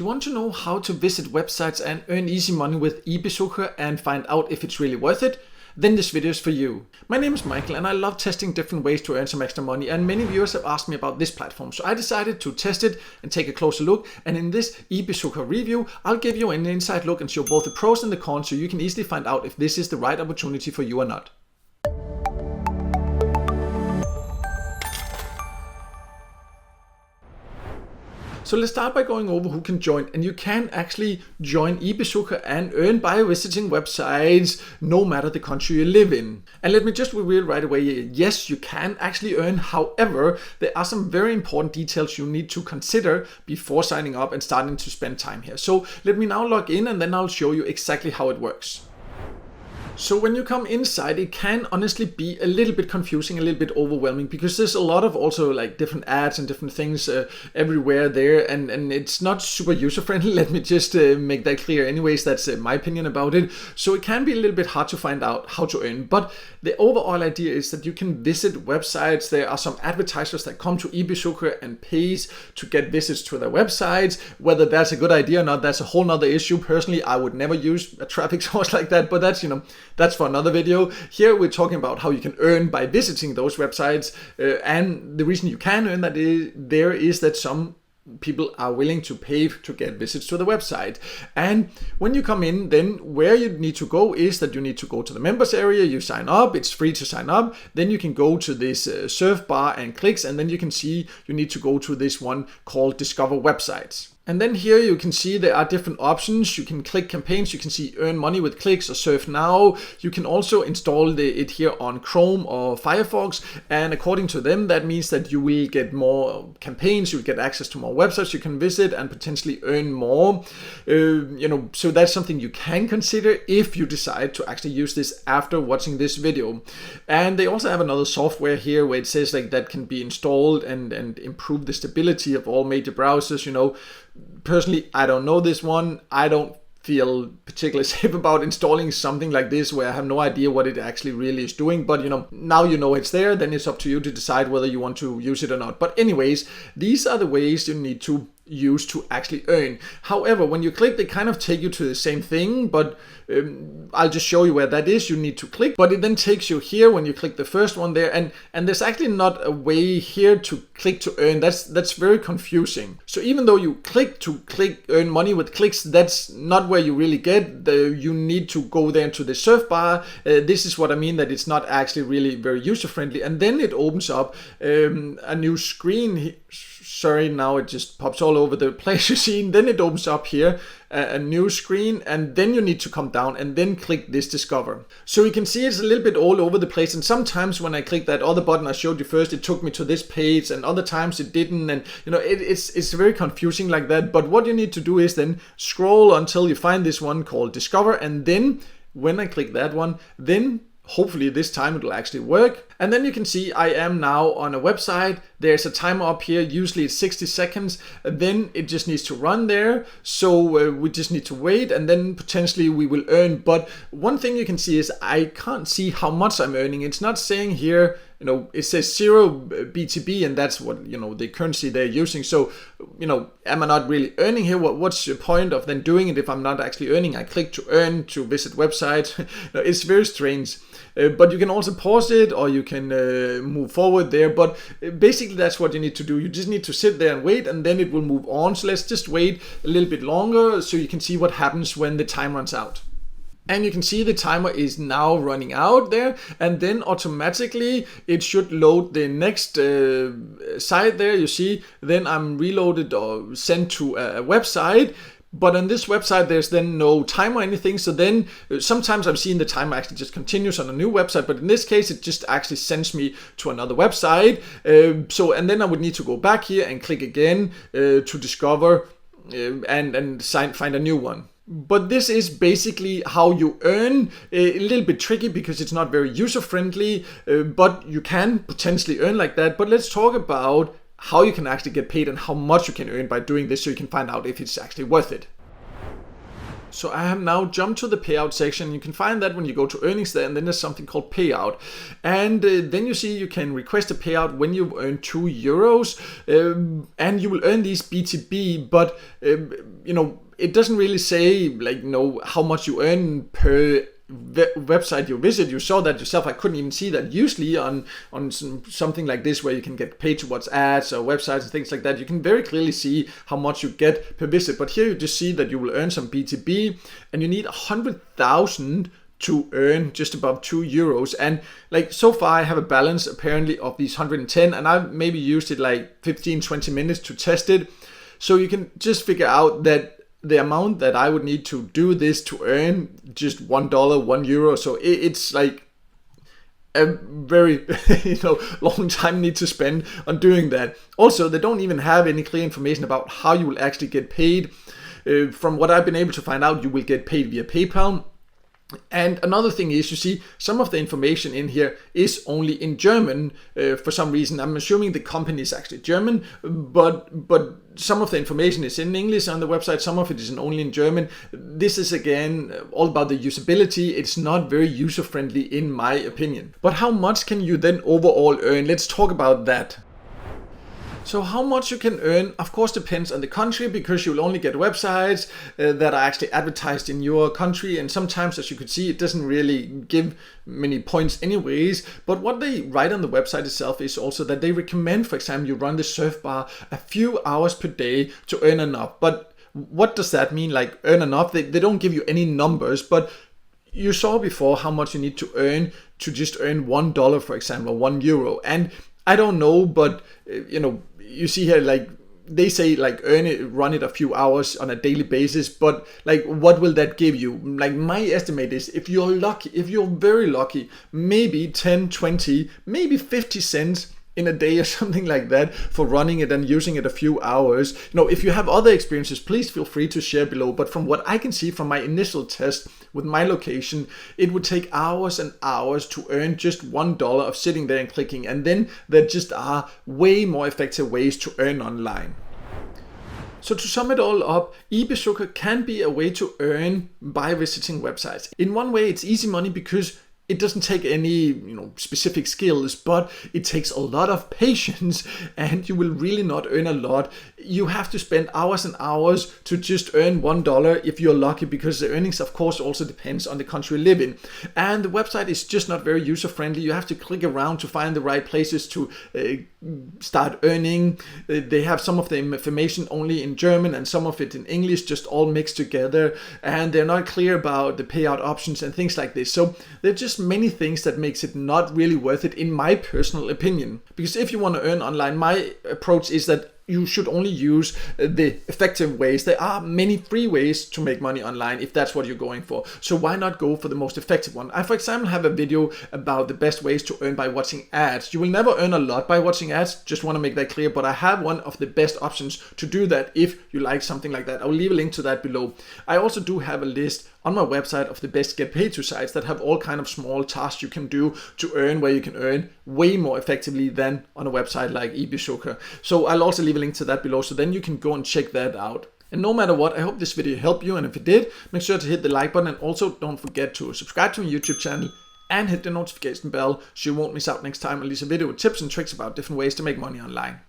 Do you want to know how to visit websites and earn easy money with eBesucher and find out if it's really worth it? Then this video is for you. My name is Michael and I love testing different ways to earn some extra money, and many viewers have asked me about this platform, so I decided to test it and take a closer look, and in this eBesucher review I'll give you an inside look and show both the pros and the cons so you can easily find out if this is the right opportunity for you or not. So let's start by going over who can join, and you can actually join eBesucher and earn by visiting websites no matter the country you live in. And let me just reveal right away, yes, you can actually earn. However, there are some very important details you need to consider before signing up and starting to spend time here. So let me now log in and then I'll show you exactly how it works. So when you come inside, it can honestly be a little bit confusing, a little bit overwhelming, because there's a lot of also like different ads and different things everywhere there, and it's not super user friendly. Let me just make that clear. Anyways, that's my opinion about it. So it can be a little bit hard to find out how to earn, but the overall idea is that you can visit websites. There are some advertisers that come to eBesucher and pays to get visits to their websites. Whether that's a good idea or not, that's a whole nother issue. Personally, I would never use a traffic source like that, but that's, that's for another video. Here we're talking about how you can earn by visiting those websites, and the reason you can earn that is that some people are willing to pay to get visits to the website. And when you come in, then where you need to go is that you need to go to the members area. You sign up, it's free to sign up. Then you can go to this surf bar and clicks, and then you can see you need to go to this one called Discover Websites. And then here you can see there are different options. You can click campaigns, you can see earn money with clicks or surf now. You can also install it here on Chrome or Firefox, and according to them that means that you will get more campaigns, you'll get access to more websites you can visit and potentially earn more. So that's something you can consider if you decide to actually use this after watching this video. And they also have another software here where it says like that can be installed and improve the stability of all major browsers. Personally, I don't know this one. I don't feel particularly safe about installing something like this where I have no idea what it actually really is doing. But now you know it's there, then it's up to you to decide whether you want to use it or not. But anyways, these are the ways you need to use to actually earn. However, when you click, they kind of take you to the same thing, but I'll just show you where that is. You need to click, but it then takes you here when you click the first one there, and there's actually not a way here to click to earn. That's very confusing. So even though you click to earn money with clicks, that's not where you really get. You need to go there to the surf bar. This is what I mean, that it's not actually really very user friendly. And then it opens up a new screen. Sorry, now it just pops all over the place you see. Then it opens up here a new screen, and then you need to come down and then click this Discover. So you can see it's a little bit all over the place, and sometimes when I click that other button I showed you first, it took me to this page, and other times it didn't, and it's very confusing like that. But what you need to do is then scroll until you find this one called Discover, and then when I click that one, then hopefully this time it will actually work. And then you can see I am now on a website. There's a timer up here, usually it's 60 seconds. Then it just needs to run there. So we just need to wait, and then potentially we will earn. But one thing you can see is I can't see how much I'm earning. It's not saying here, it says 0 BTB, and that's what, the currency they're using. So, am I not really earning here? What's the point of then doing it if I'm not actually earning? I click to earn to visit website. It's very strange. But you can also pause it, or you can move forward there. But basically that's what you need to do. You just need to sit there and wait, and then it will move on. So let's just wait a little bit longer so you can see what happens when the time runs out. And you can see the timer is now running out there, and then automatically it should load the next site there. You see, then I'm reloaded or sent to a website. But on this website, there's then no timer or anything. So then sometimes I'm seeing the timer actually just continues on a new website. But in this case, it just actually sends me to another website. And then I would need to go back here and click again to discover and find a new one. But this is basically how you earn. A little bit tricky because it's not very user friendly, but you can potentially earn like that. But let's talk about how you can actually get paid and how much you can earn by doing this so you can find out if it's actually worth it. So I have now jumped to the payout section. You can find that when you go to earnings there, and then there's something called payout. And then you see you can request a payout when you earn €2, and you will earn these BTB, but it doesn't really say how much you earn per website you visit. You saw that yourself. I couldn't even see that. Usually on something like this where you can get paid towards ads or websites and things like that, you can very clearly see how much you get per visit. But here you just see that you will earn some BTB, and you need 100,000 to earn just above €2. And so far I have a balance apparently of these 110, and I've maybe used it 15-20 minutes to test it. So you can just figure out that the amount that I would need to do this to earn just $1, €1. So it's a very long time need to spend on doing that. Also, they don't even have any clear information about how you will actually get paid. From what I've been able to find out, you will get paid via PayPal. And another thing is, you see, some of the information in here is only in German for some reason. I'm assuming the company is actually German, but some of the information is in English on the website. Some of it is only in German. This is again all about the usability. It's not very user-friendly in my opinion. But how much can you then overall earn? Let's talk about that. So how much you can earn, of course, depends on the country, because you'll only get websites that are actually advertised in your country. And sometimes, as you could see, it doesn't really give many points anyways. But what they write on the website itself is also that they recommend, for example, you run the surf bar a few hours per day to earn enough. But what does that mean, earn enough? They don't give you any numbers, but you saw before how much you need to earn to just earn $1, for example, or €1. And I don't know, but you see here, they say run it a few hours on a daily basis, but what will that give you? My estimate is, if you're very lucky, maybe 10, 20, maybe 50 cents in a day or something like that for running it and using it a few hours. If you have other experiences, please feel free to share below. But from what I can see from my initial test with my location, it would take hours and hours to earn just $1 of sitting there and clicking. And then there just are way more effective ways to earn online. So to sum it all up, eBesucher can be a way to earn by visiting websites. In one way, it's easy money because it doesn't take any specific skills, but it takes a lot of patience, and you will really not earn a lot. You have to spend hours and hours to just earn $1 if you're lucky, because the earnings of course also depends on the country you live in. And the website is just not very user friendly. You have to click around to find the right places to start earning. They have some of the information only in German and some of it in English, just all mixed together, and they're not clear about the payout options and things like this. So they're just many things that makes it not really worth it, in my personal opinion. Because if you want to earn online, my approach is that you should only use the effective ways. There are many free ways to make money online if that's what you're going for. So why not go for the most effective one? I, for example, have a video about the best ways to earn by watching ads. You will never earn a lot by watching ads, just want to make that clear, but I have one of the best options to do that if you like something like that. I'll leave a link to that below. I also do have a list on my website of the best get paid to sites that have all kind of small tasks you can do to earn, where you can earn way more effectively than on a website like eBesucher. So I'll also leave a link to that below, so then you can go and check that out. And no matter what, I hope this video helped you, and if it did, make sure to hit the like button, and also don't forget to subscribe to my YouTube channel and hit the notification bell so you won't miss out next time I release a video with tips and tricks about different ways to make money online.